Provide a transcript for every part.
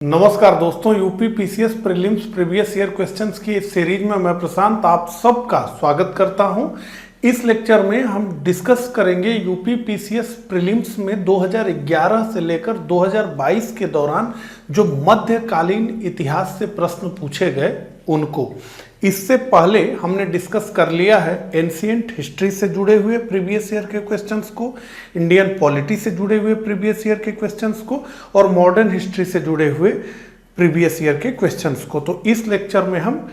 नमस्कार दोस्तों, UP PCS prelims previous year questions की इस सीरीज में मैं प्रशांत आप सबका स्वागत करता हूं। इस लेक्चर में हम डिस्कस करेंगे यूपी पीसीएस प्रीलिम्स में 2011 से लेकर 2022 के दौरान जो मध्यकालीन इतिहास से प्रश्न पूछे गए उनको। इससे पहले हमने डिस्कस कर लिया है एंशिएंट हिस्ट्री से जुड़े हुए प्रीवियस ईयर के क्वेश्चंस को, इंडियन पॉलिटी से जुड़े हुए प्रीवियस ईयर के क्वेश्चंस को और मॉडर्न हिस्ट्री से जुड़े हुए प्रीवियस ईयर के क्वेश्चंस को। तो इस लेक्चर में हम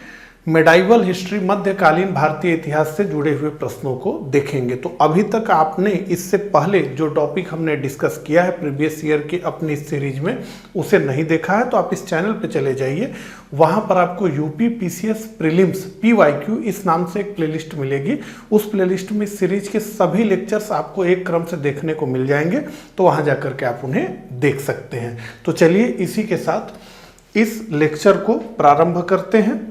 मेडाइवल हिस्ट्री, मध्यकालीन भारतीय इतिहास से जुड़े हुए प्रश्नों को देखेंगे। तो अभी तक आपने इससे पहले जो टॉपिक हमने डिस्कस किया है प्रीवियस ईयर की अपनी सीरीज में उसे नहीं देखा है तो आप इस चैनल पे चले जाइए, वहां पर आपको यूपी पीसीएस प्रीलिम्स PYQ इस नाम से एक प्लेलिस्ट मिलेगी। उस प्लेलिस्ट में सीरीज के सभी लेक्चर्स आपको एक क्रम से देखने को मिल जाएंगे, तो वहां जाकर के आप उन्हें देख सकते हैं। तो चलिए इसी के साथ इस लेक्चर को प्रारंभ करते हैं।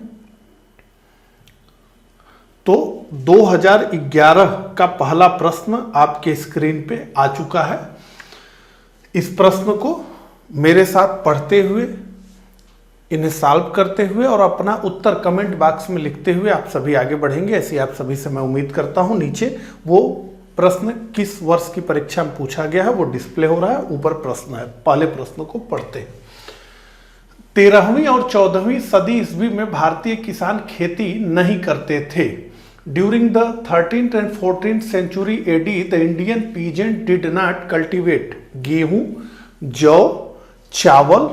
तो 2011 का पहला प्रश्न आपके स्क्रीन पे आ चुका है। इस प्रश्न को मेरे साथ पढ़ते हुए, इन्हें सॉल्व करते हुए और अपना उत्तर कमेंट बॉक्स में लिखते हुए आप सभी आगे बढ़ेंगे, ऐसी आप सभी से मैं उम्मीद करता हूं। नीचे वो प्रश्न किस वर्ष की परीक्षा में पूछा गया है वो डिस्प्ले हो रहा है, ऊपर प्रश्न है। पहले प्रश्न को पढ़ते हैं। 13वीं और 14वीं सदी ईस्वी में भारतीय किसान खेती नहीं करते थे। During the 13th and 14th century AD, the Indian peasant did not cultivate गेहूं, जौ, चावल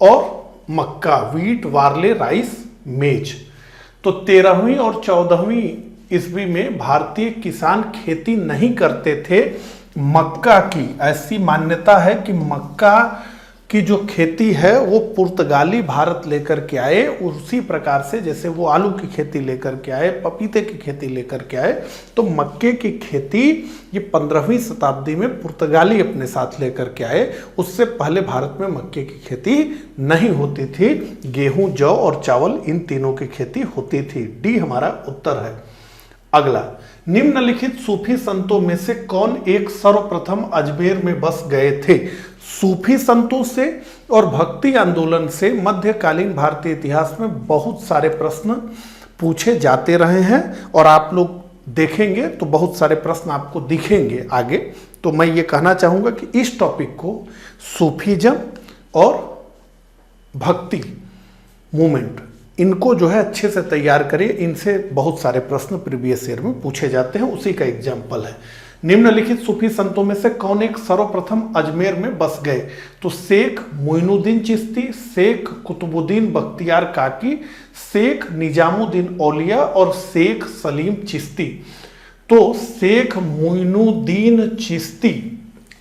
और मक्का, वीट, वार्ले, राइस, मेज। तो 13वीं और 14वीं ईस्वी में भारतीय किसान खेती नहीं करते थे मक्का की। ऐसी मान्यता है कि मक्का की जो खेती है वो पुर्तगाली भारत लेकर के आए, उसी प्रकार से जैसे वो आलू की खेती लेकर के आए, पपीते की खेती लेकर के आए, तो मक्के की खेती ये 15वीं शताब्दी में पुर्तगाली अपने साथ लेकर के आए। उससे पहले भारत में मक्के की खेती नहीं होती थी। गेहूं, जौ और चावल इन तीनों की खेती होती थी। डी हमारा उत्तर है। अगला, निम्नलिखित सूफी संतों में से कौन एक सर्वप्रथम अजमेर में बस गए थे? सूफी संतों से और भक्ति आंदोलन से मध्यकालीन भारतीय इतिहास में बहुत सारे प्रश्न पूछे जाते रहे हैं और आप लोग देखेंगे तो बहुत सारे प्रश्न आपको दिखेंगे आगे। तो मैं ये कहना चाहूँगा कि इस टॉपिक को सूफीज्म और भक्ति मूवमेंट इनको जो है अच्छे से तैयार करिए। इनसे बहुत सारे प्रश्न प्रीवियस ईयर में पूछे जाते हैं, उसी का एग्जाम्पल है। निम्नलिखित सूफी संतों में से कौन एक सर्वप्रथम अजमेर में बस गए? तो शेख मोइनुद्दीन चिश्ती, शेख कुतुबुद्दीन बख्तियार काकी, शेख निजामुद्दीन औलिया और शेख सलीम चिश्ती। तो शेख मोइनुद्दीन चिश्ती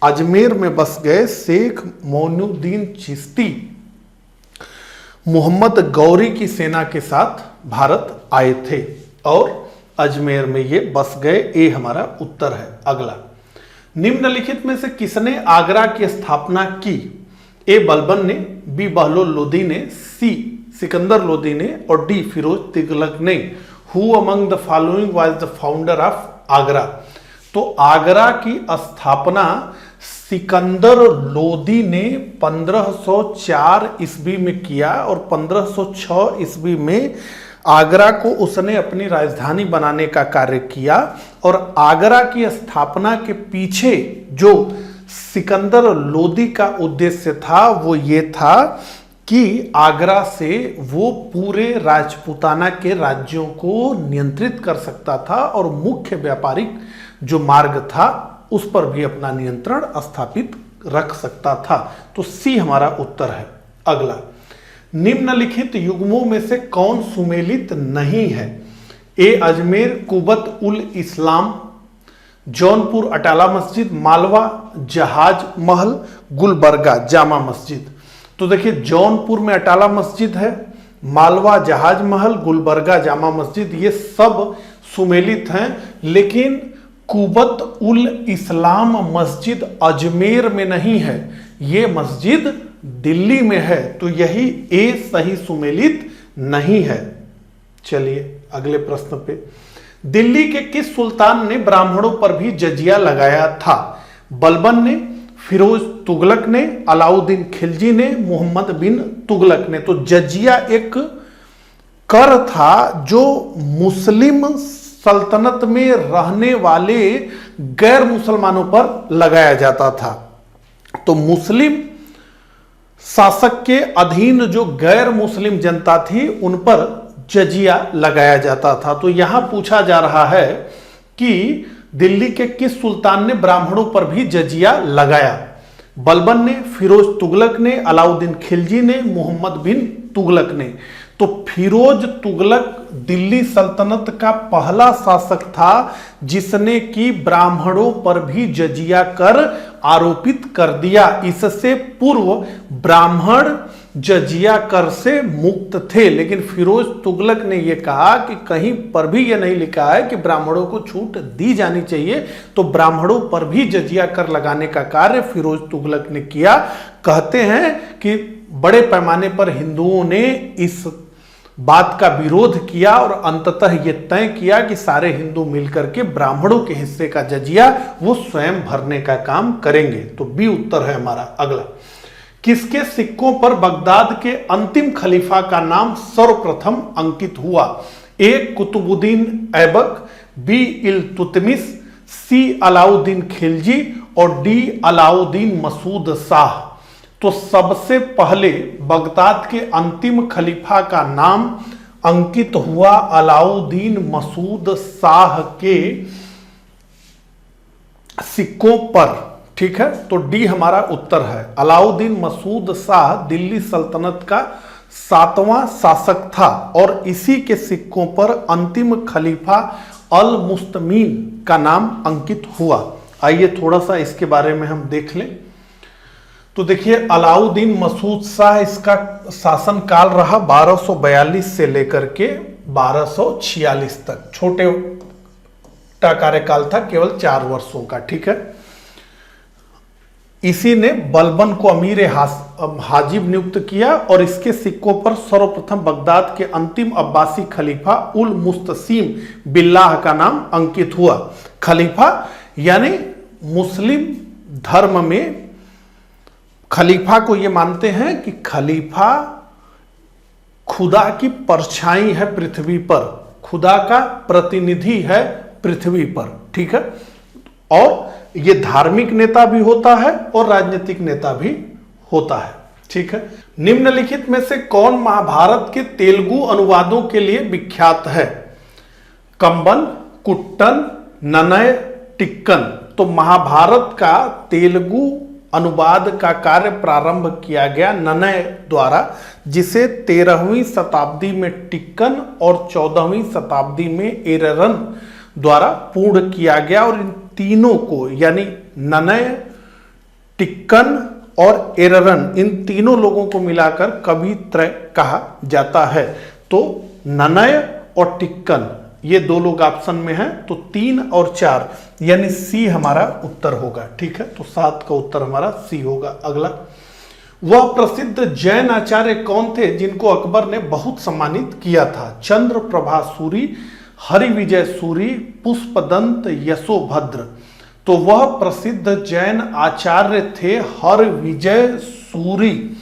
अजमेर में बस गए। शेख मोइनुद्दीन चिश्ती मोहम्मद गौरी की सेना के साथ भारत आए थे और अजमेर में ये बस गए। ए हमारा उत्तर है। अगला, निम्नलिखित में से किसने आगरा की स्थापना की? ए बलबन ने, बी बहलोल लोदी ने, सी सिकंदर लोदी ने और डी फिरोज तुगलक ने। Who among the following was the founder of Agra? तो आगरा की स्थापना सिकंदर लोदी ने 1504 ईस्वी में किया और 1506 ईस्वी में आगरा को उसने अपनी राजधानी बनाने का कार्य किया। और आगरा की स्थापना के पीछे जो सिकंदर लोदी का उद्देश्य था वो ये था कि आगरा से वो पूरे राजपूताना के राज्यों को नियंत्रित कर सकता था और मुख्य व्यापारिक जो मार्ग था उस पर भी अपना नियंत्रण स्थापित रख सकता था। तो सी हमारा उत्तर है। अगला, निम्नलिखित युग्मों में से कौन सुमेलित नहीं है? ए अजमेर कुबत उल इस्लाम, जौनपुर अटाला मस्जिद, मालवा जहाज महल, गुलबर्गा जामा मस्जिद। तो देखिए, जौनपुर में अटाला मस्जिद है, मालवा जहाज महल, गुलबर्गा जामा मस्जिद, ये सब सुमेलित हैं। लेकिन कुबत उल इस्लाम मस्जिद अजमेर में नहीं है, ये मस्जिद दिल्ली में है। तो यही ए सही सुमेलित नहीं है। चलिए अगले प्रश्न पे, दिल्ली के किस सुल्तान ने ब्राह्मणों पर भी जजिया लगाया था? बलबन ने, फिरोज तुगलक ने, अलाउद्दीन खिलजी ने, मोहम्मद बिन तुगलक ने। तो जजिया एक कर था जो मुस्लिम सल्तनत में रहने वाले गैर मुसलमानों पर लगाया जाता था। तो मुस्लिम शासक के अधीन जो गैर मुस्लिम जनता थी उन पर जजिया लगाया जाता था। तो यहां पूछा जा रहा है कि दिल्ली के किस सुल्तान ने ब्राह्मणों पर भी जजिया लगाया? बलबन ने, फिरोज तुगलक ने, अलाउद्दीन खिलजी ने, मोहम्मद बिन तुगलक ने। तो फिरोज तुगलक दिल्ली सल्तनत का पहला शासक था जिसने कि ब्राह्मणों पर भी जजिया कर आरोपित कर दिया। इससे पूर्व ब्राह्मण जजिया कर से मुक्त थे, लेकिन फिरोज तुगलक ने यह कहा कि कहीं पर भी यह नहीं लिखा है कि ब्राह्मणों को छूट दी जानी चाहिए, तो ब्राह्मणों पर भी जजिया कर लगाने का कार्य फिरोज तुगलक ने किया। कहते हैं कि बड़े पैमाने पर हिंदुओं ने इस बात का विरोध किया और अंततः यह तय किया कि सारे हिंदू मिलकर के ब्राह्मणों के हिस्से का जजिया वो स्वयं भरने का काम करेंगे। तो बी उत्तर है हमारा। अगला, किसके सिक्कों पर बगदाद के अंतिम खलीफा का नाम सर्वप्रथम अंकित हुआ? ए कुतुबुद्दीन ऐबक, बी इल्तुतमिश, सी अलाउद्दीन खिलजी और डी अलाउद्दीन मसूद शाह। तो सबसे पहले बगदाद के अंतिम खलीफा का नाम अंकित हुआ अलाउद्दीन मसूद शाह के सिक्कों पर। ठीक है, तो डी हमारा उत्तर है। अलाउद्दीन मसूद शाह दिल्ली सल्तनत का 7वां शासक था और इसी के सिक्कों पर अंतिम खलीफा अल मुस्तमीन का नाम अंकित हुआ। आइए थोड़ा सा इसके बारे में हम देख लें। तो देखिए, अलाउद्दीन मसूद शाह, इसका शासन काल रहा 1242 से लेकर के 1246 तक। छोटे कार्यकाल था, केवल 4 वर्षों का। ठीक है, इसी ने बलबन को अमीर हाजिब नियुक्त किया और इसके सिक्कों पर सर्वप्रथम बगदाद के अंतिम अब्बासी खलीफा उल मुस्तसीम बिल्लाह का नाम अंकित हुआ। खलीफा यानी मुस्लिम धर्म में खलीफा को यह मानते हैं कि खलीफा खुदा की परछाई है पृथ्वी पर, खुदा का प्रतिनिधि है पृथ्वी पर। ठीक है, और यह धार्मिक नेता भी होता है और राजनीतिक नेता भी होता है। ठीक है, निम्नलिखित में से कौन महाभारत के तेलुगु अनुवादों के लिए विख्यात है? कंबन, कुट्टन, ननय, टिक्कन। तो महाभारत का तेलुगु अनुवाद का कार्य प्रारंभ किया गया ननय द्वारा, जिसे 13वीं शताब्दी में टिक्कन और 14वीं शताब्दी में एररन द्वारा पूर्ण किया गया। और इन तीनों को यानी ननय, टिक्कन और एररन, इन तीनों लोगों को मिलाकर कवित्रय कहा जाता है। तो ननय और टिक्कन ये 2 लोग ऑप्शन में हैं, तो 3 और 4 यानी सी हमारा उत्तर होगा। ठीक है, तो 7 का उत्तर हमारा सी होगा। अगला, वह प्रसिद्ध जैन आचार्य कौन थे जिनको अकबर ने बहुत सम्मानित किया था? चंद्रप्रभा सूरी, हरिविजय सूरी, पुष्पदंत यशोभद्र। तो वह प्रसिद्ध जैन आचार्य थे हरिविजय सूरी,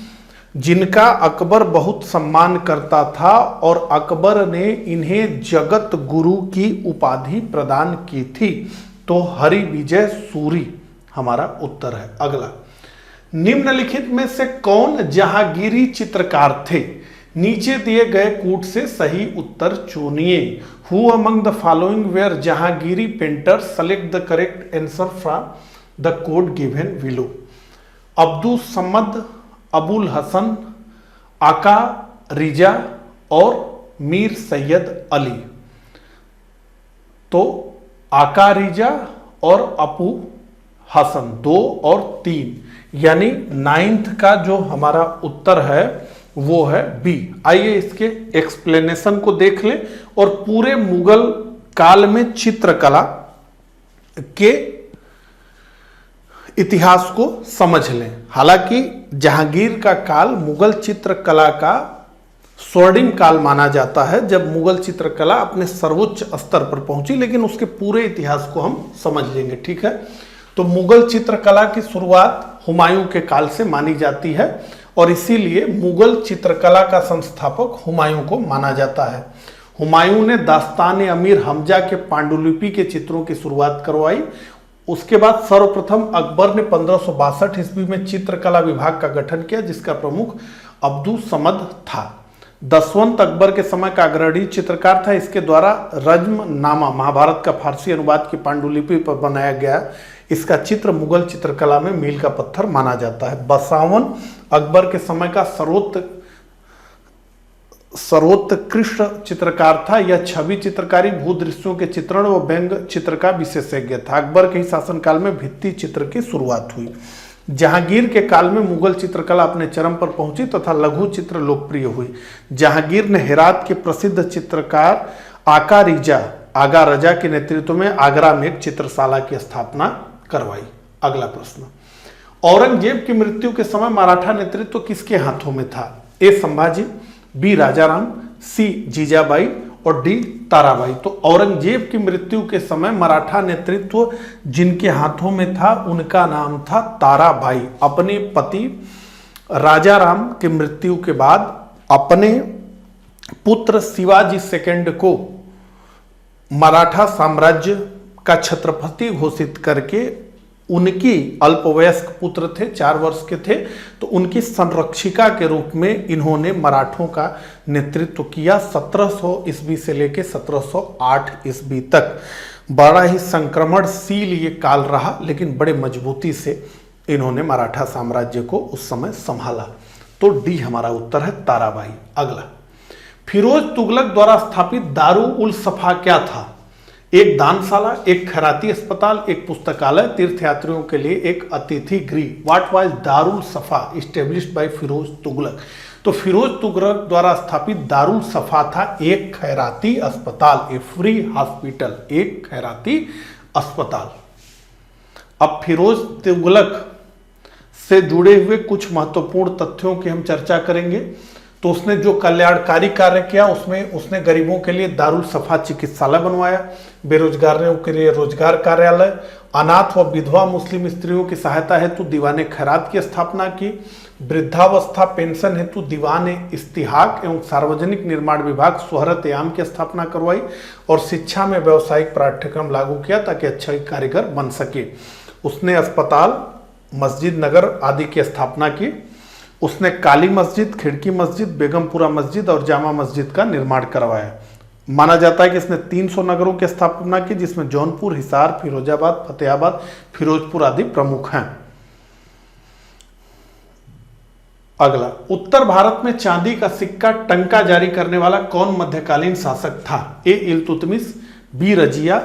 जिनका अकबर बहुत सम्मान करता था और अकबर ने इन्हें जगत गुरु की उपाधि प्रदान की थी। तो हरिविजय सूरी हमारा उत्तर है। अगला, निम्नलिखित में से कौन जहांगीरी चित्रकार थे? नीचे दिए गए कूट से सही उत्तर चुनिए। Who among the following were Jahangiri painter? Select the correct answer from the code given below. Abdul Samad, Abul Hasan, Aqa Riza और मीर सैयद अली। तो आका रिजा और अपू हसन 2 और 3 यानी 9th का जो हमारा उत्तर है वो है बी। आइए इसके एक्सप्लेनेशन को देख लें और पूरे मुगल काल में चित्रकला के इतिहास को समझ लें। हालांकि जहांगीर का काल मुगल चित्रकला का स्वर्णिम काल माना जाता है, जब मुगल चित्रकला अपने सर्वोच्च स्तर पर पहुंची, लेकिन उसके पूरे इतिहास को हम समझ लेंगे। ठीक है, तो मुगल चित्रकला की शुरुआत हुमायूं के काल से मानी जाती है और इसीलिए मुगल चित्रकला का संस्थापक हुमायूं को माना जाता है। हुमायूं ने दास्तान अमीर हमजा के पांडुलिपि के चित्रों की शुरुआत करवाई। उसके बाद सर्वप्रथम अकबर ने 1562 ईस्वी में चित्रकला विभाग का गठन किया, जिसका प्रमुख अब्दुल समद था। दसवंत अकबर के समय का अग्रणी चित्रकार था। इसके द्वारा रज्मनामा महाभारत का फारसी अनुवाद की पांडुलिपि पर बनाया गया इसका चित्र मुगल चित्रकला में मील का पत्थर माना जाता है। बसावन अकबर के समय का सर्वोत्कृष्ट चित्रकार था। यह छवि चित्रकारी, भूदृश्यों के चित्रण व व्यंग चित्र का विशेषज्ञ था। अकबर के ही शासनकाल में भित्ति चित्र की शुरुआत हुई। जहांगीर के काल में मुगल चित्रकला अपने चरम पर पहुंची तथा लघु चित्र लोकप्रिय हुई। जहांगीर ने हेरात के प्रसिद्ध चित्रकार आगा रजा के नेतृत्व में आगरा में एक चित्रशाला की स्थापना करवाई। अगला प्रश्न, औरंगजेब की मृत्यु के समय मराठा नेतृत्व किसके हाथों में था? ए संभाजी, बी राजाराम, सी जीजाबाई और डी ताराबाई। तो औरंगजेब की मृत्यु के समय मराठा नेतृत्व जिनके हाथों में था उनका नाम था ताराबाई। अपने पति राजाराम की मृत्यु के बाद अपने पुत्र शिवाजी सेकंड को मराठा साम्राज्य का छत्रपति घोषित करके उनकी अल्पवयस्क पुत्र थे, 4 वर्ष के थे, तो उनकी संरक्षिका के रूप में इन्होंने मराठों का नेतृत्व किया 1700 ईस्वी से लेकर 1708 ईस्वी तक। बड़ा ही संक्रमणशील ये काल रहा, लेकिन बड़े मजबूती से इन्होंने मराठा साम्राज्य को उस समय संभाला। तो डी हमारा उत्तर है ताराबाई। अगला, फिरोज तुगलक द्वारा स्थापित दारू उल सफा क्या था? एक दानशाला, एक खैराती अस्पताल, एक पुस्तकालय, तीर्थयात्रियों के लिए एक अतिथि गृह। व्हाट वाज दारुल सफा इस्टेब्लिश्ड बाय फिरोज तुगलक? तो फिरोज तुगलक द्वारा स्थापित दारुल सफा था एक खैराती अस्पताल, ए फ्री हॉस्पिटल, एक खैराती अस्पताल। अब फिरोज तुगलक से जुड़े हुए कुछ महत्वपूर्ण तथ्यों की हम चर्चा करेंगे। तो उसने जो कल्याणकारी कार्य किया उसमें उसने गरीबों के लिए दारुल सफा चिकित्सालय बनवाया, बेरोजगारों के लिए रोजगार कार्यालय, अनाथ व विधवा मुस्लिम स्त्रियों की सहायता हेतु दीवाने खैरात की स्थापना की, वृद्धावस्था पेंशन हेतु दीवान इस्तिहाक एवं सार्वजनिक निर्माण विभाग सोहरत याम की स्थापना करवाई और शिक्षा में व्यावसायिक पाठ्यक्रम लागू किया ताकि अच्छे कारीगर बन सके। उसने अस्पताल, मस्जिद, नगर आदि की स्थापना की। उसने काली मस्जिद, खिड़की मस्जिद, बेगमपुरा मस्जिद और जामा मस्जिद का निर्माण करवाया। माना जाता है कि इसने 300 नगरों की स्थापना की, जिसमें जौनपुर, हिसार, फिरोजाबाद, फतेहाबाद, फिरोजपुर आदि प्रमुख हैं। अगला, उत्तर भारत में चांदी का सिक्का टंका जारी करने वाला कौन मध्यकालीन शासक था? ए इल्तुतमिश, बी रजिया,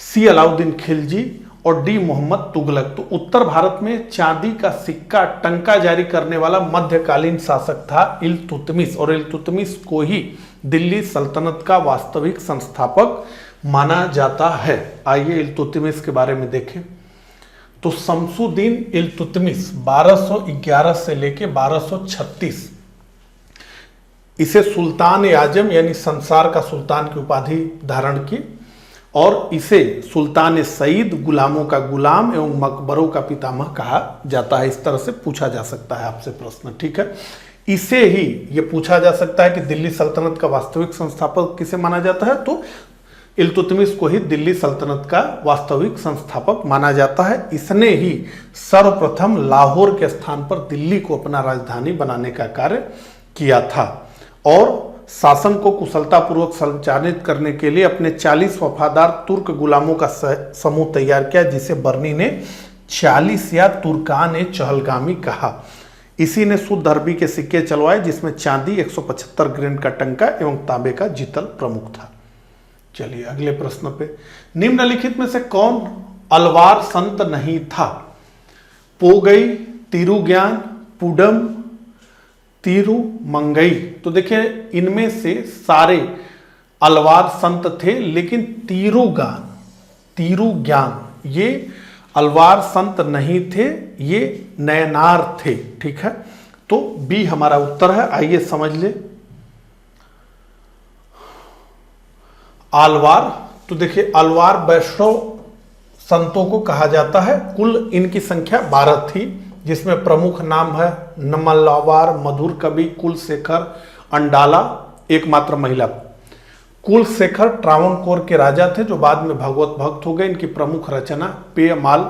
सी अलाउद्दीन खिलजी और डी मोहम्मद तुगलक। तो उत्तर भारत में चांदी का सिक्का टंका जारी करने वाला मध्यकालीन शासक था इल्तुतमिश, और इल्तुतमिश को ही दिल्ली सल्तनत का वास्तविक संस्थापक माना जाता है। आइए इल्तुतमिश के बारे में देखें। तो शमसुद्दीन इल्तुतमिश 1211 से लेके 1236 इसे सुल्तान ए आजम यानी संसार का सुल्तान की उपाधि धारण की और इसे सुल्तान सईद, गुलामों का गुलाम एवं मकबरों का पितामह कहा जाता है। इस तरह से पूछा जा सकता है आपसे प्रश्न, ठीक है। इसे ही ये पूछा जा सकता है कि दिल्ली सल्तनत का वास्तविक संस्थापक किसे माना जाता है? तो इल्तुतमिश को ही दिल्ली सल्तनत का वास्तविक संस्थापक माना जाता है। इसने ही सर्वप्रथम लाहौर के स्थान पर दिल्ली को अपना राजधानी बनाने का कार्य किया था और शासन को कुशलतापूर्वक संचालित करने के लिए अपने 40 वफादार तुर्क गुलामों का समूह तैयार किया, जिसे बर्नी ने 40 या तुर्कान ए चहलगामी कहा। इसी ने शुद्ध अरबी के सिक्के चलवाए, जिसमें चांदी 175 ग्रेन का टंका एवं तांबे का जितल प्रमुख था। चलिए अगले प्रश्न पे, निम्नलिखित में से कौन अलवार संत नहीं था? पोगई, तिरुज्ञान, पुडम, तिरुमंगई। तो देखिए इनमें से सारे अलवार संत थे, लेकिन तिरुज्ञान ये अलवार संत नहीं थे, ये नयनार थे, ठीक है। तो बी हमारा उत्तर है। आइए समझ ले। आलवार, तो देखिए अलवार वैष्णव संतों को कहा जाता है। कुल इनकी संख्या 12 थी, जिसमें प्रमुख नाम है नमल्लावार, मधुर कवि, कुलशेखर, अंडाला, एकमात्र महिला। कुलशेखर ट्रावणकोर के राजा थे जो बाद में भगवत भक्त हो गए। इनकी प्रमुख रचना पेयमाल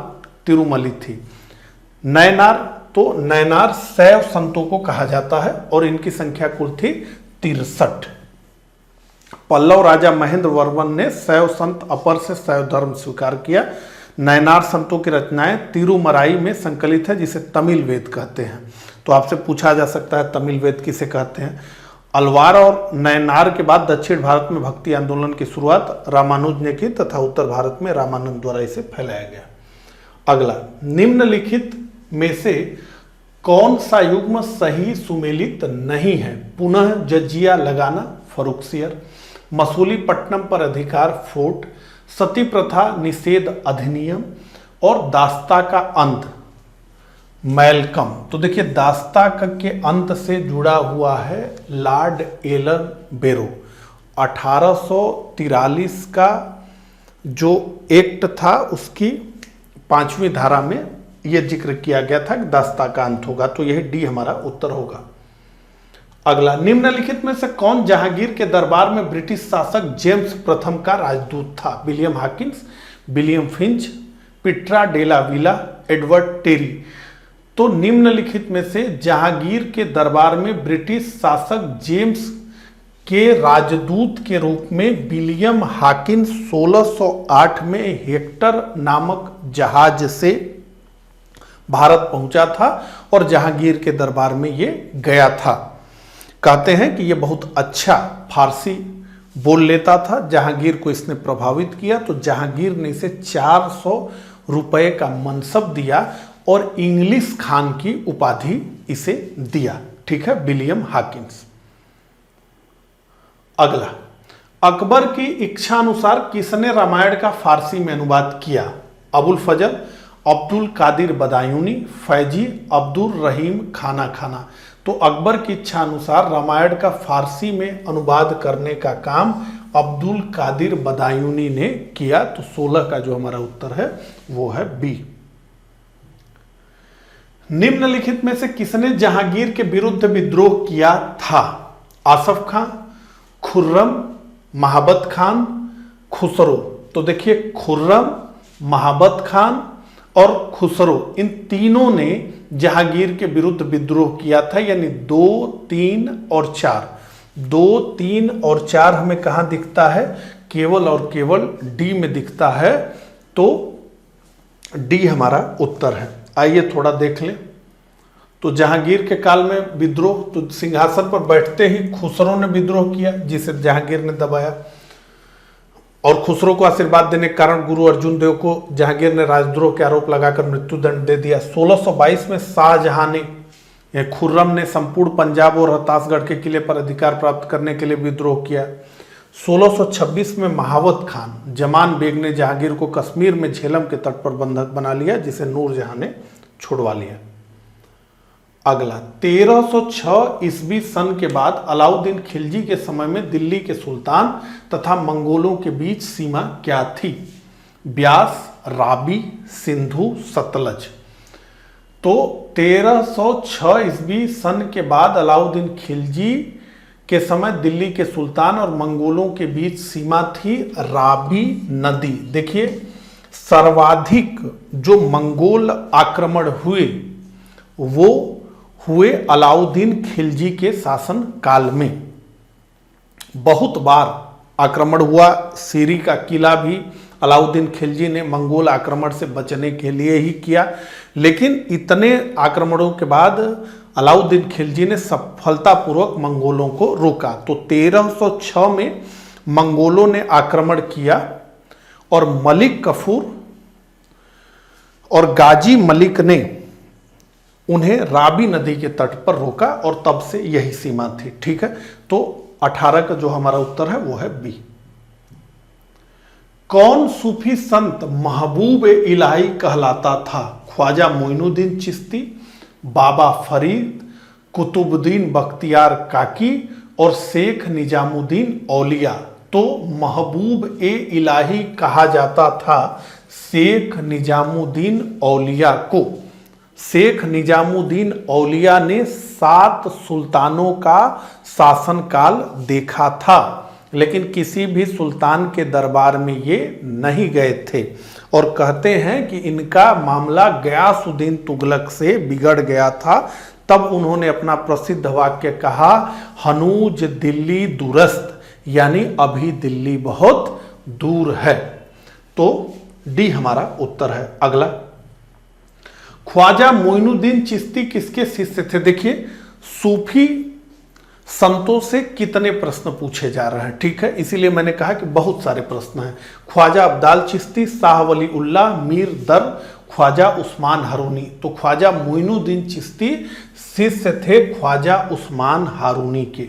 तिरुमली थी। नयनार, तो नयनार शैव संतों को कहा जाता है और इनकी संख्या कुल थी 63। पल्लव राजा महेंद्र वर्मन ने शैव संत अपर से शैव धर्म स्वीकार किया। नयनार संतों की रचनाएं तिरुमराई में संकलित है, जिसे तमिल वेद कहते हैं। तो आपसे पूछा जा सकता है तमिल वेद किसे कहते हैं। अलवार और नयनार के बाद दक्षिण भारत में भक्ति आंदोलन की शुरुआत रामानुज ने की तथा उत्तर भारत में रामानंद द्वारा इसे फैलाया गया। अगला, निम्नलिखित में से कौन सा युग्म सही सुमेलित नहीं है? पुनः जजिया लगाना, फर्रुखसियर, मसूलीपट्टनम पर अधिकार, फोर्ट, सती प्रथा निषेध अधिनियम और दास्ता का अंत, मैलकम। तो देखिए दास्ता के अंत से जुड़ा हुआ है लॉर्ड एलन बेरो। 1843 का जो एक्ट था उसकी 5वीं धारा में यह जिक्र किया गया था कि दास्ता का अंत होगा। तो यह डी हमारा उत्तर होगा। अगला, निम्नलिखित में से कौन जहांगीर के दरबार में ब्रिटिश शासक जेम्स प्रथम का राजदूत था? विलियम हॉकिंस, विलियम फिंच, पिट्रा डेला विला, एडवर्ड टेरी। तो निम्नलिखित में से जहांगीर के दरबार में ब्रिटिश शासक जेम्स के राजदूत के रूप में विलियम हॉकिंस 1608 में हेक्टर नामक जहाज से भारत पहुंचा था और जहांगीर के दरबार में ये गया था। कहते हैं कि ये बहुत अच्छा फारसी बोल लेता था। जहांगीर को इसने प्रभावित किया तो जहांगीर ने इसे 400 रुपए का मनसब दिया और इंग्लिश खान की उपाधि इसे दिया। ठीक है, विलियम हॉकिंस। अगला, अकबर की इच्छा अनुसार किसने रामायण का फारसी में अनुवाद किया? अबुल फजल, अब्दुल कादिर बदायूनी, फैजी, अब्दुल रहीम खाना खाना। तो अकबर की इच्छा अनुसार रामायण का फारसी में अनुवाद करने का काम अब्दुल कादिर बदायूनी ने किया। तो 16 का जो हमारा उत्तर है वो है बी। निम्नलिखित में से किसने जहांगीर के विरुद्ध विद्रोह किया था? आसफ खां, खुर्रम, महाबत खान, खुसरो। तो देखिए खुर्रम, महाबत खान और खुसरो, इन तीनों ने जहांगीर के विरुद्ध विद्रोह किया था। यानी 2, 3 और 4। 2, 3 और 4 हमें कहां दिखता है? केवल और केवल डी में दिखता है। तो डी हमारा उत्तर है। आइए थोड़ा देख लें। तो जहांगीर के काल में विद्रोह, तो सिंहासन पर बैठते ही खुसरो ने विद्रोह किया जिसे जहांगीर ने दबाया और खुसरो को आशीर्वाद देने के कारण गुरु अर्जुन देव को जहांगीर ने राजद्रोह के आरोप लगाकर मृत्युदंड दे दिया। 1622 में शाहजहां ने, खुर्रम ने संपूर्ण पंजाब और रोहतासगढ़ के किले पर अधिकार प्राप्त करने के लिए विद्रोह किया। 1626 में महावत खान, जमान बेग ने जहांगीर को कश्मीर में झेलम के तट पर बंधक बना लिया जिसे नूरजहां ने छुड़वा लिया। अगला, 1306 ईस्वी सन के बाद अलाउद्दीन खिलजी के समय में दिल्ली के सुल्तान तथा मंगोलों के बीच सीमा क्या थी? ब्यास, राबी, सिंधु, सतलज। तो 1306 ईस्वी सन के बाद अलाउद्दीन खिलजी के समय दिल्ली के सुल्तान और मंगोलों के बीच सीमा थी राबी नदी। देखिए सर्वाधिक जो मंगोल आक्रमण हुए वो हुए अलाउद्दीन खिलजी के शासन काल में। बहुत बार आक्रमण हुआ। सीरी का किला भी अलाउद्दीन खिलजी ने मंगोल आक्रमण से बचने के लिए ही किया। लेकिन इतने आक्रमणों के बाद अलाउद्दीन खिलजी ने सफलतापूर्वक मंगोलों को रोका। तो 1306 में मंगोलों ने आक्रमण किया और मलिक कफूर और गाजी मलिक ने उन्हें राबी नदी के तट पर रोका और तब से यही सीमा थी। ठीक है, तो 18 का जो हमारा उत्तर है वो है बी। कौन सूफी संत महबूब इलाही कहलाता था? ख्वाजा मोइनुद्दीन चिश्ती, बाबा फरीद, कुतुबुद्दीन बख्तियार काकी और शेख निजामुद्दीन औलिया। तो महबूब ए इलाही कहा जाता था शेख निजामुद्दीन औलिया को। शेख निजामुद्दीन औलिया ने 7 सुल्तानों का शासनकाल देखा था, लेकिन किसी भी सुल्तान के दरबार में ये नहीं गए थे और कहते हैं कि इनका मामला गयासुद्दीन तुगलक से बिगड़ गया था। तब उन्होंने अपना प्रसिद्ध वाक्य कहा, हनूज दिल्ली दुरस्त, यानी अभी दिल्ली बहुत दूर है। तो डी हमारा उत्तर है। अगला, ख्वाजा मोइनुद्दीन चिश्ती किसके शिष्य थे? देखिए, सूफी संतों से कितने प्रश्न पूछे जा रहे हैं, ठीक है, इसीलिए मैंने कहा कि बहुत सारे प्रश्न हैं। ख्वाजा अब्दाल चिश्ती, शाह वली उल्लाह, मीर दर, ख्वाजा उस्मान हारूनी। तो ख्वाजा मोइनुद्दीन चिश्ती शिष्य थे ख्वाजा उस्मान हारूनी के।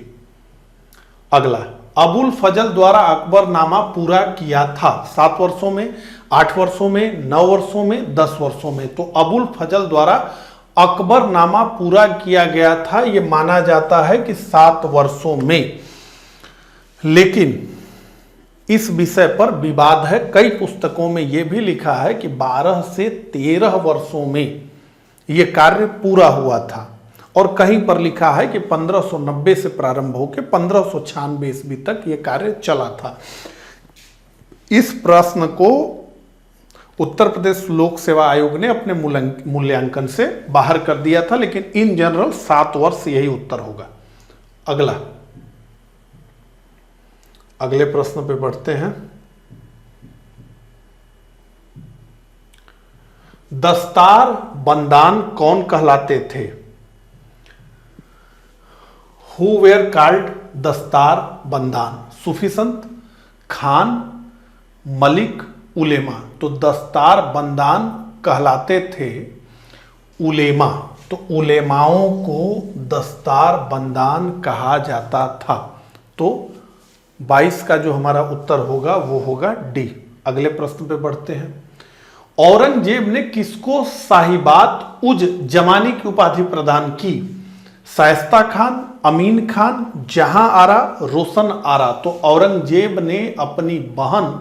अगला, अबुल फजल द्वारा अकबरनामा पूरा किया था 7 वर्षों में, 8 वर्षों में, 9 वर्षों में, 10 वर्षों में। तो अबुल फजल द्वारा अकबरनामा पूरा किया गया था, यह माना जाता है कि 7 वर्षों में, लेकिन इस विषय पर विवाद है। कई पुस्तकों में यह भी लिखा है कि 12 से 13 वर्षों में यह कार्य पूरा हुआ था, और कहीं पर लिखा है कि 1590 से प्रारंभ होकर 1596 ईस्वी तक यह कार्य चला था। इस प्रश्न को उत्तर प्रदेश लोक सेवा आयोग ने अपने मूल्यांकन से बाहर कर दिया था, लेकिन इन जनरल 7 वर्ष यही उत्तर होगा। अगला, अगले प्रश्न पे बढ़ते हैं। दस्तार बंदान कौन कहलाते थे? Who were called dastar bandan? सूफी संत, खान, मलिक, उलेमा। तो दस्तार बंदान कहलाते थे उलेमा। तो उलेमाओं को दस्तार बंदान कहा जाता था। तो 22 का जो हमारा उत्तर होगा वो होगा डी। अगले प्रश्न पे बढ़ते हैं। औरंगजेब ने किसको साहिबात उज जमानी की उपाधि प्रदान की? शाइस्ता खान, अमीन खान, जहां आरा, रोशन आरा। तो औरंगजेब ने अपनी बहन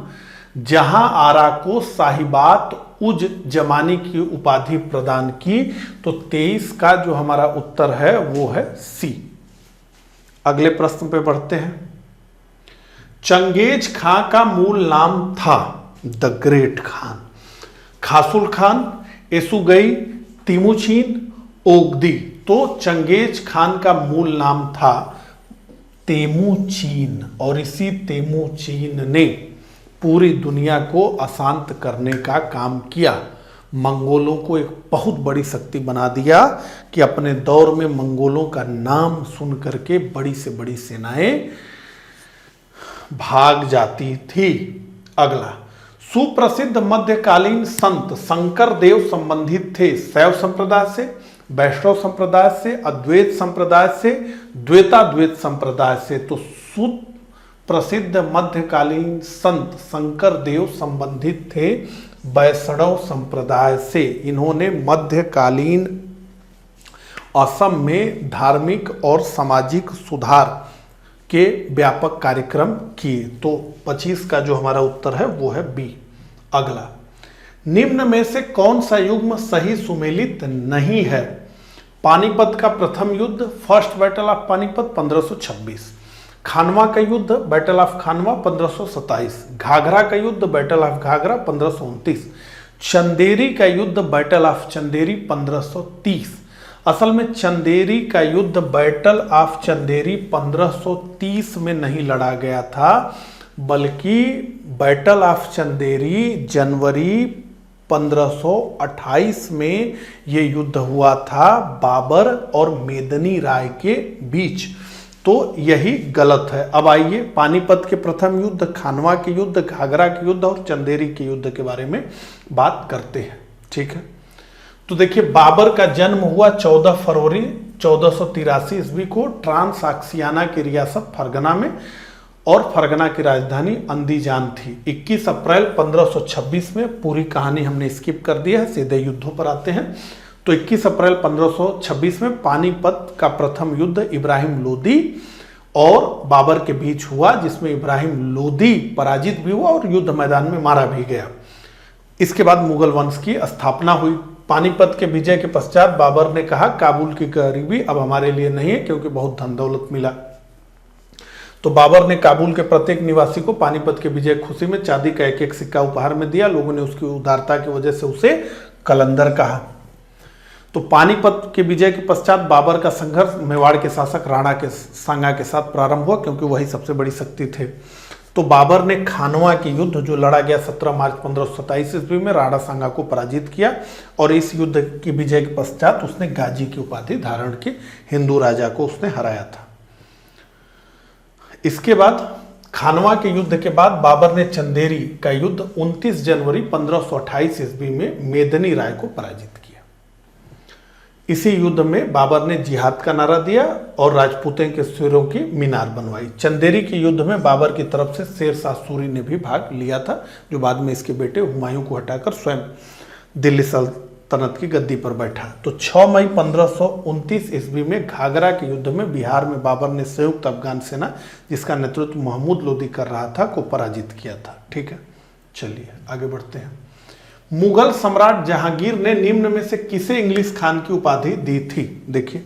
जहां आरा को साहिबात उज जमानी की उपाधि प्रदान की। तो 23 का जो हमारा उत्तर है वो है सी। अगले प्रश्न पे बढ़ते हैं। चंगेज खां का मूल नाम था the great Khan. खासुल Khan, एसुगई, तिमुचिन, Ogedei. तो चंगेज खान का मूल नाम था तेमुचीन, और इसी तेमुचीन ने पूरी दुनिया को अशांत करने का काम किया। मंगोलों को एक बहुत बड़ी शक्ति बना दिया कि अपने दौर में मंगोलों का नाम सुन करके बड़ी से बड़ी सेनाएं भाग जाती थी। अगला, सुप्रसिद्ध मध्यकालीन संत शंकर देव संबंधित थे शैव संप्रदाय से, वैष्णव संप्रदाय से, अद्वैत संप्रदाय से, द्वैताद्वैत संप्रदाय से। तो सुप्रसिद्ध मध्यकालीन संत शंकर देव संबंधित थे वैष्णव संप्रदाय से। इन्होंने मध्यकालीन असम में धार्मिक और सामाजिक सुधार के व्यापक कार्यक्रम किए। तो 25 का जो हमारा उत्तर है वो है बी। अगला, निम्न में से कौन सा युग्म सही सुमेलित नहीं है? पानीपत का प्रथम युद्ध, फर्स्ट बैटल ऑफ पानीपत 1526, खानवा का युद्ध बैटल ऑफ खानवा 1527, घाघरा का युद्ध बैटल ऑफ घाघरा 1529, चंदेरी का युद्ध बैटल ऑफ चंदेरी 1530। असल में चंदेरी का युद्ध बैटल ऑफ चंदेरी 1530 में नहीं लड़ा गया था, बल्कि बैटल ऑफ चंदेरी जनवरी 1528 में ये युद्ध हुआ था बाबर और मेदनी राय के बीच। तो यही गलत है। अब आइए पानीपत के प्रथम युद्ध, खानवा के युद्ध, घाघरा के युद्ध और चंदेरी के युद्ध के बारे में बात करते हैं। ठीक है, तो देखिए, बाबर का जन्म हुआ 14 फरवरी 1483 ईस्वी को ट्रांसआक्सियाना की रियासत फरगना में, और फरगना की राजधानी अंदीजान थी। 21 अप्रैल 1526 में, पूरी कहानी हमने स्किप कर दी है, सीधे युद्धों पर आते हैं। तो 21 अप्रैल 1526 में पानीपत का प्रथम युद्ध इब्राहिम लोदी और बाबर के बीच हुआ, जिसमें इब्राहिम लोदी पराजित भी हुआ और युद्ध मैदान में मारा भी गया। इसके बाद मुगल वंश की स्थापना हुई पानीपत के विजय के पश्चात बाबर ने कहा काबुल की गरीबी अब हमारे लिए नहीं है क्योंकि बहुत धन दौलत मिला। तो बाबर ने काबुल के प्रत्येक निवासी को पानीपत के विजय खुशी में चांदी का एक एक सिक्का उपहार में दिया। लोगों ने उसकी उदारता की वजह से उसे कलंदर कहा। तो पानीपत के विजय के पश्चात बाबर का संघर्ष मेवाड़ के शासक राणा के सांगा के साथ प्रारंभ हुआ क्योंकि वही सबसे बड़ी शक्ति थे। तो बाबर ने खानवा की युद्ध जो लड़ा गया 17 मार्च 1527 ईस्वी में राणा सांगा को पराजित किया और इस युद्ध की विजय के पश्चात उसने गाजी की उपाधि धारण की, हिंदू राजा को उसने हराया था। इसके बाद खानवा के युद्ध के बाद बाबर ने चंदेरी का युद्ध 29 जनवरी 1528 ईस्वी में मेदनी राय को पराजित किया। इसी युद्ध में बाबर ने जिहाद का नारा दिया और राजपूतों के सिरों की मीनार बनवाई। चंदेरी के युद्ध में बाबर की तरफ से शेर शाह सूरी ने भी भाग लिया था, जो बाद में इसके बेटे हुमायूं को हटाकर स्वयं दिल्ली सल्तनत की गद्दी पर बैठा। तो 6 मई 1529 ईस्वी में घाघरा के युद्ध में बिहार में बाबर ने संयुक्त अफगान सेना, जिसका नेतृत्व महमूद लोदी कर रहा था, को पराजित किया था। ठीक है, चलिए आगे बढ़ते हैं। मुगल सम्राट जहांगीर ने निम्न में से किसे इंग्लिश खान की उपाधि दी थी? देखिए,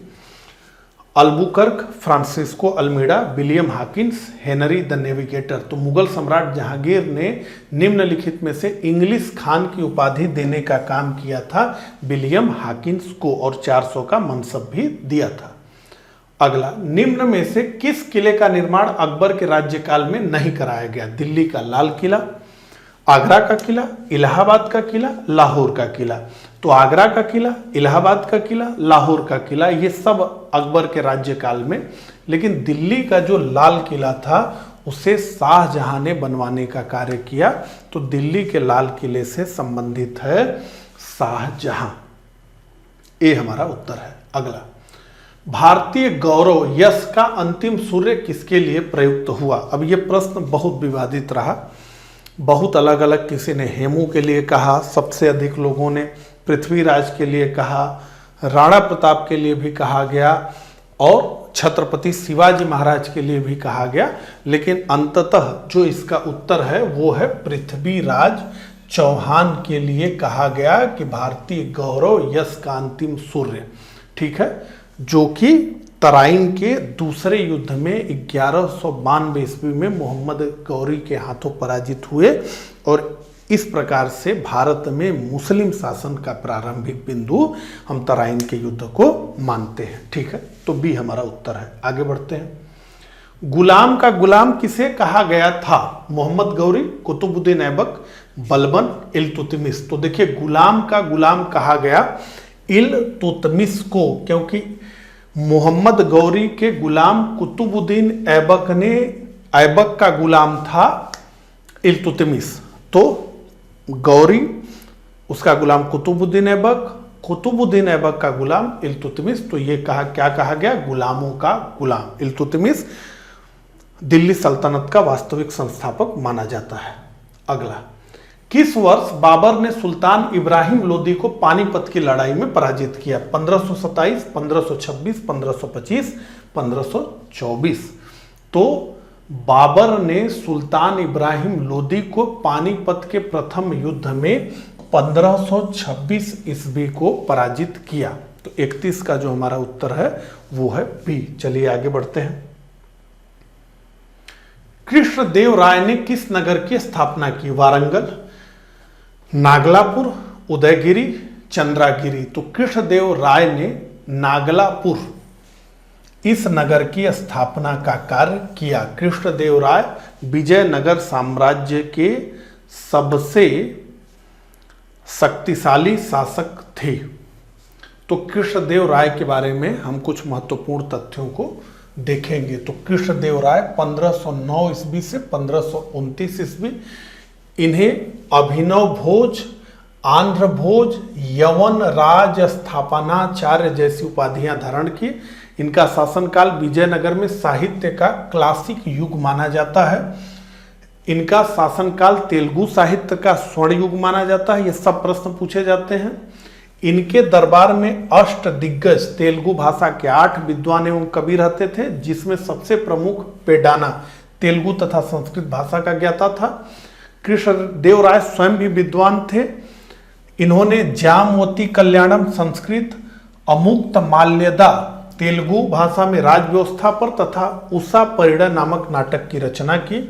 Albuquerque, Francisco Almeida, William Hawkins, Henry the navigator. तो मुगल सम्राट जहांगीर ने निम्नलिखित में से इंग्लिश खान की उपाधि देने का काम किया था विलियम हाकिंस को और 400 का मनसब भी दिया था। अगला, निम्न में से किस किले का निर्माण अकबर के राज्यकाल में नहीं कराया गया? दिल्ली का लाल किला, आगरा का किला, इलाहाबाद का किला, लाहौर का किला। तो आगरा का किला, इलाहाबाद का किला, लाहौर का किला, ये सब अकबर के राज्यकाल में, लेकिन दिल्ली का जो लाल किला था उसे शाहजहां ने बनवाने का कार्य किया। तो दिल्ली के लाल किले से संबंधित है शाहजहां। ये हमारा उत्तर है। अगला, भारतीय गौरव यश का अंतिम सूर्य किसके लिए प्रयुक्त हुआ? अब ये प्रश्न बहुत विवादित रहा, बहुत अलग अलग, किसी ने हेमू के लिए कहा, सबसे अधिक लोगों ने पृथ्वीराज के लिए कहा, राणा प्रताप के लिए भी कहा गया और छत्रपति शिवाजी महाराज के लिए भी कहा गया, लेकिन अंततः जो इसका उत्तर है वो है पृथ्वीराज चौहान के लिए कहा गया कि भारतीय गौरव यश का अंतिम सूर्य, ठीक है, जो कि तराइन के दूसरे युद्ध में 1192 ईस्वी में मोहम्मद गौरी के हाथों पराजित हुए और इस प्रकार से भारत में मुस्लिम शासन का प्रारंभिक बिंदु हम तराइन के युद्ध को मानते हैं। ठीक है, तो बी हमारा उत्तर है। आगे बढ़ते हैं। गुलाम का गुलाम किसे कहा गया था? मोहम्मद गौरी, कुतुबुद्दीन ऐबक, बलबन, इल्तुतमिश। तो देखिए, गुलाम का गुलाम कहा गया इल्तुतमिश को, क्योंकि मोहम्मद गौरी के गुलाम कुतुबुद्दीन ऐबक का गुलाम था इल्तुतमिश। तो गौरी, उसका गुलाम कुतुबुद्दीन ऐबक का गुलाम इल्तुतमिश। तो ये क्या कहा गया? गुलामों का गुलाम। इल्तुतमिश दिल्ली सल्तनत का वास्तविक संस्थापक माना जाता है। अगला, किस वर्ष बाबर ने सुल्तान इब्राहिम लोदी को पानीपत की लड़ाई में पराजित किया? 1527, 1526, 1525, 1524। तो बाबर ने सुल्तान इब्राहिम लोदी को पानीपत के प्रथम युद्ध में 1526 ईस्वी को पराजित किया। तो 31 का जो हमारा उत्तर है वो है बी। चलिए आगे बढ़ते हैं। कृष्णदेव राय ने किस नगर की स्थापना की? वारंगल, नागलापुर, उदयगिरी, चंद्रागिरी। तो कृष्णदेव राय ने नागलापुर इस नगर की स्थापना का कार्य किया। कृष्णदेव राय विजयनगर साम्राज्य के सबसे शक्तिशाली शासक थे। तो कृष्णदेव राय के बारे में हम कुछ महत्वपूर्ण तथ्यों को देखेंगे। तो कृष्णदेव राय 1509 ईस्वी से 1529 ईस्वी, इन्हें अभिनव भोज, आंध्र भोज, यवन राज स्थापनाचार्य जैसी उपाधियां धारण की। इनका शासनकाल विजयनगर में साहित्य का क्लासिक युग माना जाता है। इनका शासनकाल तेलुगु साहित्य का स्वर्ण युग माना जाता है। ये सब प्रश्न पूछे जाते हैं। इनके दरबार में अष्ट दिग्गज तेलुगु भाषा के 8 विद्वान एवं कवि रहते थे, जिसमें सबसे प्रमुख पेडाना तेलुगु तथा संस्कृत भाषा का ज्ञाता था। कृष्णदेव राय स्वयं भी विद्वान थे। इन्होंने जामवती कल्याणम संस्कृत, अमुक्त माल्यदा तेलुगु भाषा में राज व्यवस्था पर तथा उषा परिणय नामक नाटक की रचना की।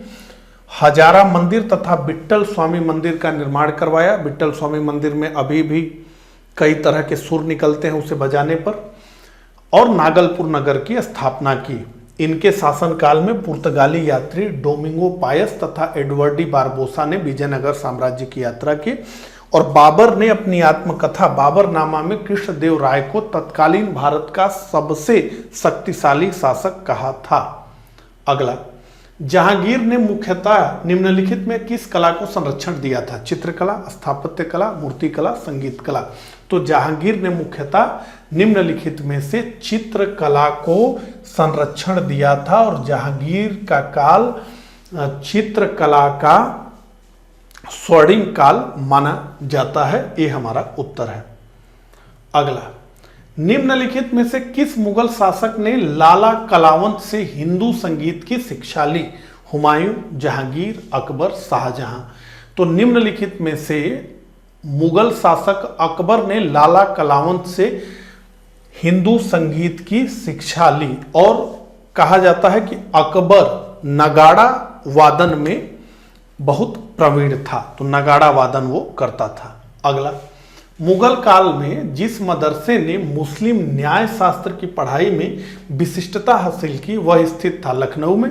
हजारा मंदिर तथा विट्ठल स्वामी मंदिर का निर्माण करवाया। विट्ठल स्वामी मंदिर में अभी भी कई तरह के सुर निकलते हैं उसे बजाने पर। और नागलपुर नगर की स्थापना की। इनके शासनकाल में पुर्तगाली यात्री डोमिंगो पायस तथा एडवर्डी बारबोसा ने विजयनगर साम्राज्य की यात्रा की और बाबर ने अपनी आत्मकथा बाबरनामा में कृष्णदेव राय को तत्कालीन भारत का सबसे शक्तिशाली शासक कहा था। अगला, जहांगीर ने मुख्यतः निम्नलिखित में किस कला को संरक्षण दिया था? चित्रकला, स्थापत्य कला, मूर्तिकला, संगीत कला। तो जहांगीर ने मुख्यतः निम्नलिखित में से चित्रकला को संरक्षण दिया था और जहांगीर का काल चित्रकला का स्वर्णिम काल माना जाता है। ये हमारा उत्तर है। अगला, निम्नलिखित में से किस मुगल शासक ने लाला कलावंत से हिंदू संगीत की शिक्षा ली? हुमायूं, जहांगीर, अकबर, शाहजहां। तो निम्नलिखित में से मुगल शासक अकबर ने लाला कलावंत से हिंदू संगीत की शिक्षा ली और कहा जाता है कि अकबर नगाड़ा वादन में बहुत प्रवीण था, तो नगाड़ा वादन वो करता था। अगला, मुगल काल में जिस मदरसे ने मुस्लिम न्याय शास्त्र की पढ़ाई में विशिष्टता हासिल की वह स्थित था लखनऊ में,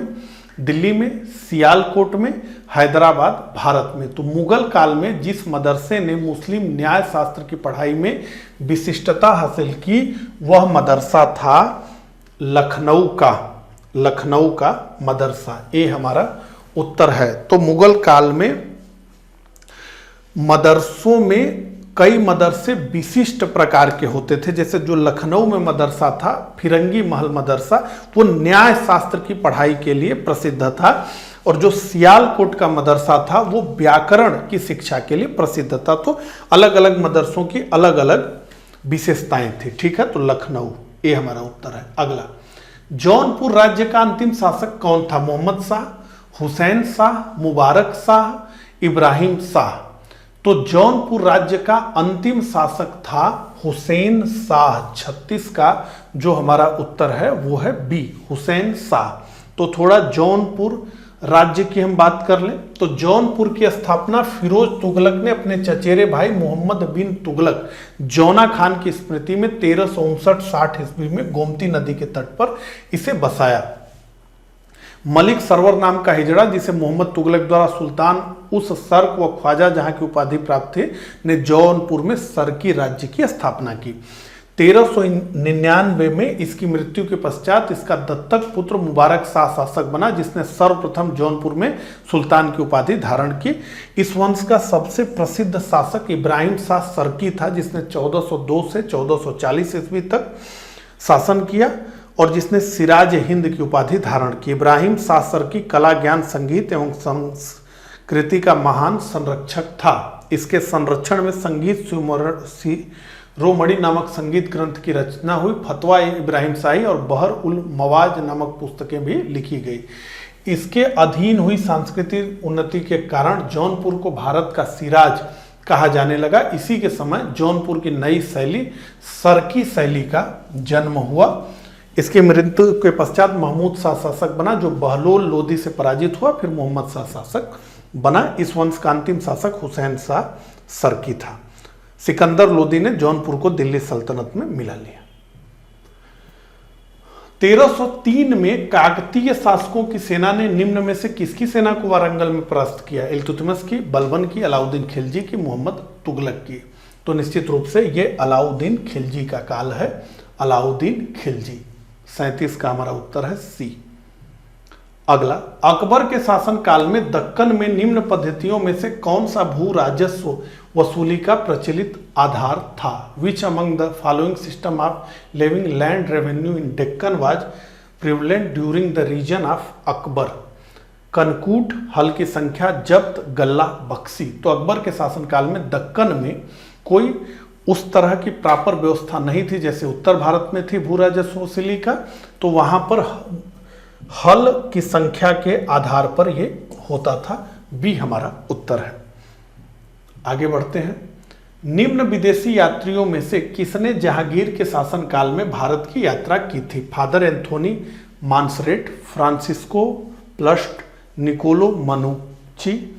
दिल्ली में, सियालकोट में, हैदराबाद, भारत में। तो मुगल काल में जिस मदरसे ने मुस्लिम न्याय शास्त्र की पढ़ाई में विशिष्टता हासिल की वह मदरसा था लखनऊ का मदरसा। ये हमारा उत्तर है। तो मुगल काल में मदरसों में कई मदरसे विशिष्ट प्रकार के होते थे। जैसे जो लखनऊ में मदरसा था फिरंगी महल मदरसा, वो न्याय शास्त्र की पढ़ाई के लिए प्रसिद्ध था और जो सियालकोट का मदरसा था वो व्याकरण की शिक्षा के लिए प्रसिद्ध था। तो अलग अलग मदरसों की अलग अलग विशेषताएं थी। ठीक है, तो लखनऊ ये हमारा उत्तर है। अगला, जौनपुर राज्य का अंतिम शासक कौन था? मोहम्मद शाह, हुसैन शाह, मुबारक शाह, इब्राहिम शाह। तो जौनपुर राज्य का अंतिम शासक था हुसैन शाह। 36 का जो हमारा उत्तर है वो है बी, हुसैन शाह। तो थोड़ा जौनपुर राज्य की हम बात कर लें तो जौनपुर की स्थापना फिरोज तुगलक ने अपने चचेरे भाई मोहम्मद बिन तुगलक जौना खान की स्मृति में 1359-60 ईस्वी में गोमती नदी के तट पर इसे बसाया। मलिक सरवर नाम का हिजड़ा जिसे मोहम्मद तुगलक द्वारा सुल्तान उस सर्क व ख्वाजा जहां की उपाधि प्राप्त थे ने जौनपुर में सरकी राज्य की स्थापना की। 1399 में इसकी मृत्यु के पश्चात इसका दत्तक पुत्र मुबारक शाह शासक बना जिसने सर्वप्रथम जौनपुर में सुल्तान की उपाधि धारण की। इस वंश का सबसे प्रसिद्ध शासक इब्राहिम शाह सरकी था जिसने 1402 से 1440 ईस्वी तक शासन किया और जिसने सिराज हिंद की उपाधि धारण की। इब्राहिम शाह सरकी कला, ज्ञान, संगीत एवं संस्कृति का महान संरक्षक था। इसके संरक्षण में संगीत शिरोमणि नामक संगीत ग्रंथ की रचना हुई। फतवा इब्राहिम शाही और बहर उल मवाज नामक पुस्तकें भी लिखी गई। इसके अधीन हुई सांस्कृतिक उन्नति के कारण जौनपुर को भारत का सिराज कहा जाने लगा। इसी के समय जौनपुर की नई शैली सरकी शैली का जन्म हुआ। इसकी मृत्यु के पश्चात महमूद शाह शासक बना जो बहलोल लोदी से पराजित हुआ, फिर मोहम्मद शाह शासक बना। इस वंश का अंतिम शासक हुसैन शाह सरकी था। सिकंदर लोदी ने जौनपुर को दिल्ली सल्तनत में मिला लिया। 1303 में काकतीय शासकों की सेना ने निम्न में से किसकी सेना को वारंगल में परास्त किया? इल्तुतमिश की, बलबन की, अलाउद्दीन खिलजी की, मोहम्मद तुगलक की। तो निश्चित रूप से ये अलाउद्दीन खिलजी का काल है, अलाउद्दीन खिलजी। 37 का हमारा उत्तर है सी। अगला, अकबर के शासन काल में दक्कन में निम्न पद्धतियों में से कौन सा भू राजस्व वसूली का प्रचलित आधार था? Which among the following system of living land revenue in Deccan was prevalent during the region of Akbar? कनकूट, हल की संख्या, जब्त, गल्ला, बख्शी। तो अकबर के शासनकाल में दक्कन में कोई उस तरह की प्रॉपर व्यवस्था नहीं थी जैसे उत्तर भारत में थी भू राजस्व वसूली का। तो वहां पर हल की संख्या के आधार पर यह होता था। बी हमारा उत्तर है। आगे बढ़ते हैं। निम्न विदेशी यात्रियों में से किसने जहांगीर के शासनकाल में भारत की यात्रा की थी? Father Anthony मांसरेट, Francisco प्लस्ट, Niccolo मनुची,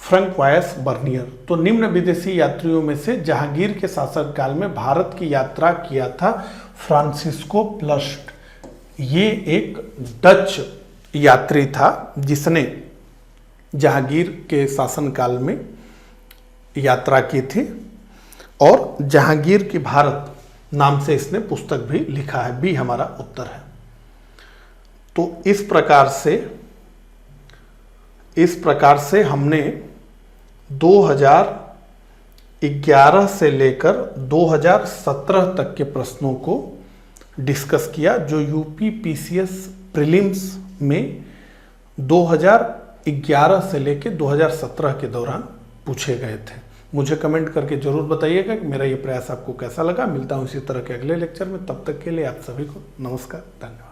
फ्रैंकवायस Bernier. तो निम्न विदेशी यात्रियों में से जहांगीर के शासनकाल में भारत की यात्रा किया था फ्रांसिस्को प्लस्ट। ये एक डच यात्री था जिसने जहांगीर के शासनकाल में यात्रा की थी और जहांगीर की भारत नाम से इसने पुस्तक भी लिखा है। बी हमारा उत्तर है। तो इस प्रकार से हमने 2011 से लेकर 2017 तक के प्रश्नों को डिस्कस किया जो यूपी पीसीएस प्रीलिम्स में 2011 से लेकर 2017 के दौरान पूछे गए थे। मुझे कमेंट करके जरूर बताइएगा कि मेरा ये प्रयास आपको कैसा लगा। मिलता हूँ इसी तरह के अगले लेक्चर में। तब तक के लिए आप सभी को नमस्कार, धन्यवाद।